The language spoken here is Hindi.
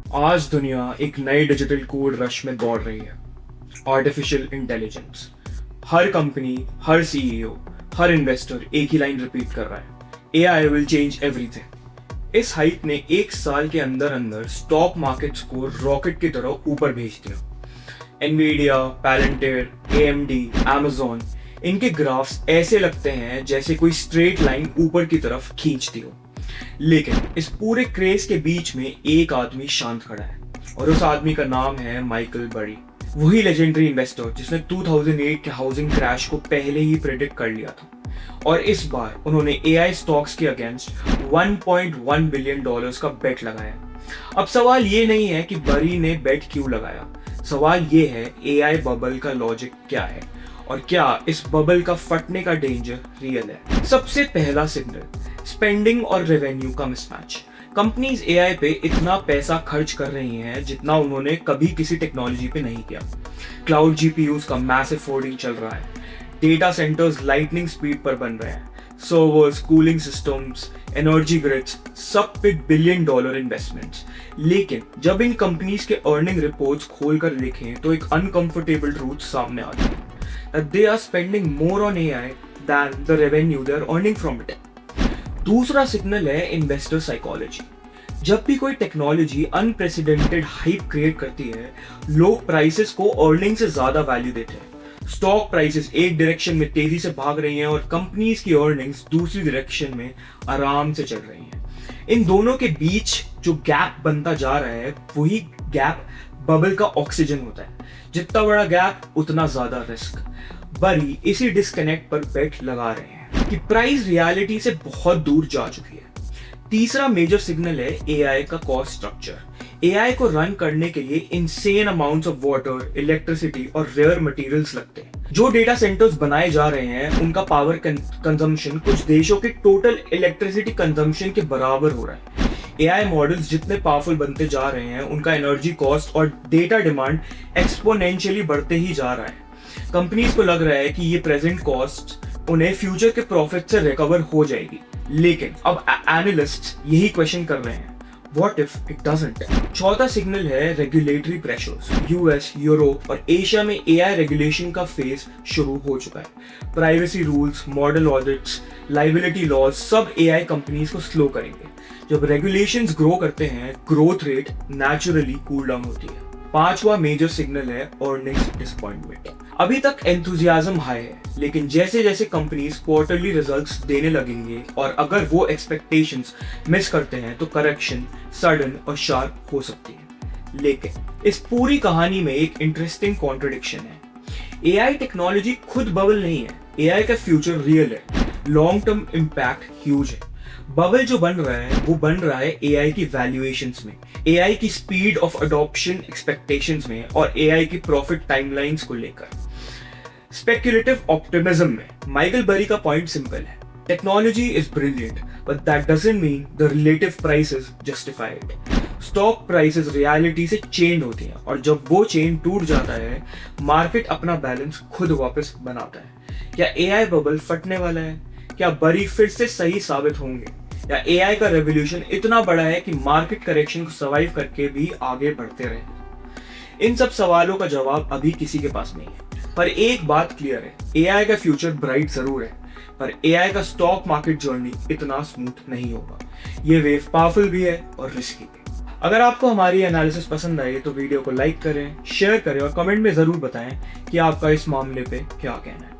आज दुनिया एक नए डिजिटल कोड रश में दौड़ रही है। Artificial intelligence. हर कंपनी, हर सीईओ, हर इन्वेस्टर एक ही लाइन रिपीट कर रहा है, एआई विल चेंज एवरीथिंग। इस हाइप ने एक साल के अंदर अंदर स्टॉक मार्केट्स को रॉकेट की तरह ऊपर भेज दिया। एनवीडिया, पैलेंटियर, एएमडी, अमेजॉन, इनके ग्राफ्स ऐसे लगते हैं जैसे कोई स्ट्रेट लाइन ऊपर की तरफ खींचती हो। लेकिन इस पूरे क्रेज के बीच में एक आदमी शांत खड़ा है और उस आदमी का नाम है माइकल बरी। वही लेजेंडरी इन्वेस्टर जिसने 2008 के हाउसिंग क्रैश को पहले ही प्रेडिक्ट कर लिया था, और इस बार उन्होंने एआई स्टॉक्स के अगेंस्ट 1.1 बिलियन डॉलर्स का बेट लगाया। अब सवाल ये नहीं है कि बरी ने बेट क्यों लगाया, सवाल ये है एआई बबल का लॉजिक क्या है और क्या इस बबल का फटने का डेंजर रियल है। सबसे पहला सिग्नल, स्पेंडिंग और रेवेन्यू का मिसमैच। कंपनीज एआई पे इतना पैसा खर्च कर रही हैं जितना उन्होंने कभी किसी टेक्नोलॉजी पे नहीं किया। क्लाउड जीपीयूज का मैसिव होर्डिंग चल रहा है, डेटा सेंटर्स लाइटनिंग स्पीड पर बन रहे हैं, servers, cooling systems, energy grids, सब पे बिलियन डॉलर इन्वेस्टमेंट्स। लेकिन जब इन कंपनीज के अर्निंग रिपोर्ट्स खोलकर देखें तो एक अनकंफर्टेबल ट्रूथ सामने आता है, that they are spending more on AI than the revenue they are earning from it. दूसरा सिग्नल है इन्वेस्टर साइकोलॉजी। जब भी कोई टेक्नोलॉजी अनप्रेसिडेंटेड हाइप क्रिएट करती है, लोग प्राइसेस को अर्निंग से ज्यादा वैल्यू देते हैं। स्टॉक प्राइसेस एक डायरेक्शन में तेजी से भाग रही हैं और कंपनीज की अर्निंग्स दूसरी डायरेक्शन में आराम से चल रही हैं। इन दोनों के बीच जो गैप बनता जा रहा है, वही गैप बबल का ऑक्सीजन होता है। जितना बड़ा गैप उतना ज्यादा रिस्क। बरी इसी डिस्कनेक्ट पर बेट लगा रहे हैं कि प्राइस रियलिटी से बहुत दूर जा चुकी है। तीसरा मेजर सिग्नल है एआई का कॉस्ट स्ट्रक्चर। एआई को रन करने के लिए insane amounts of water, electricity और रेयर मटेरियल्स लगते हैं। जो डेटा सेंटर्स बनाए जा रहे हैं उनका पावर कंजम्पशन कुछ देशों के टोटल इलेक्ट्रिसिटी कंजम्पशन के बराबर हो रहा है। एआई मॉडल्स जितने पावरफुल बनते जा रहे हैं, उनका एनर्जी कॉस्ट और डेटा डिमांड एक्सपोनेंशियली बढ़ते ही जा रहा है। कंपनीज को लग रहा है कि ये प्रेजेंट कॉस्ट उन्हें फ्यूचर के प्रॉफिट से रिकवर हो जाएगी, लेकिन अब एनालिस्ट्स यही क्वेश्चन कर रहे हैं, व्हाट इफ इट डजंट। चौथा सिग्नल है रेगुलेटरी प्रेशर्स। यूएस, यूरोप और एशिया में एआई रेगुलेशन का फेज शुरू हो चुका है। Privacy rules, model audits, liability laws सब एआई कंपनीज को स्लो करेंगे। जब रेगुलेशंस ग्रो करते हैं, growth rate naturally cool down होती है। पांचवा मेजर सिग्नल है अर्निंग्स डिसअपॉइंटमेंट। अभी तक एंथुजियाज्म हाई है, लेकिन जैसे जैसे कंपनीज क्वार्टरली रिजल्ट्स देने लगेंगे और अगर वो एक्सपेक्टेशंस मिस करते हैं तो करेक्शन सडन और शार्प हो सकती है। लेकिन इस पूरी कहानी में एक इंटरेस्टिंग कॉन्ट्रडिक्शन है। एआई टेक्नोलॉजी खुद बबल नहीं है, एआई का फ्यूचर रियल है, लॉन्ग टर्म इम्पैक्ट ह्यूज है। बबल जो बन रहा है वो बन रहा है एआई की वैल्यूएशंस में, एआई की स्पीड ऑफ अडॉप्शन एक्सपेक्टेशंस में और एआई की प्रॉफिट टाइमलाइंस को लेकर। स्पेक्युलेटिव ऑप्टिमिज्म में माइकल बरी का पॉइंट सिंपल है, technology is brilliant but that doesn't mean the relative prices justify it. Stock prices reality से चेन होती हैं और जब वो चेन टूट जाता है, मार्केट अपना बैलेंस खुद वापस बनाता है। क्या एआई बबल फटने वाला है? क्या बरी फिर से सही साबित होंगे? या एआई का रेवोल्यूशन इतना बड़ा है कि मार्केट करेक्शन को सर्वाइव करके भी आगे बढ़ते रहे? इन सब सवालों का जवाब अभी किसी के पास नहीं है, पर एक बात क्लियर है, एआई का फ्यूचर ब्राइट जरूर है, पर एआई का स्टॉक मार्केट जर्नी इतना स्मूथ नहीं होगा। ये वेव पावरफुल भी है और रिस्की भी। अगर आपको हमारी एनालिसिस पसंद आई तो वीडियो को लाइक करें, शेयर करें और कमेंट में जरूर बताएं कि आपका इस मामले पे क्या कहना है।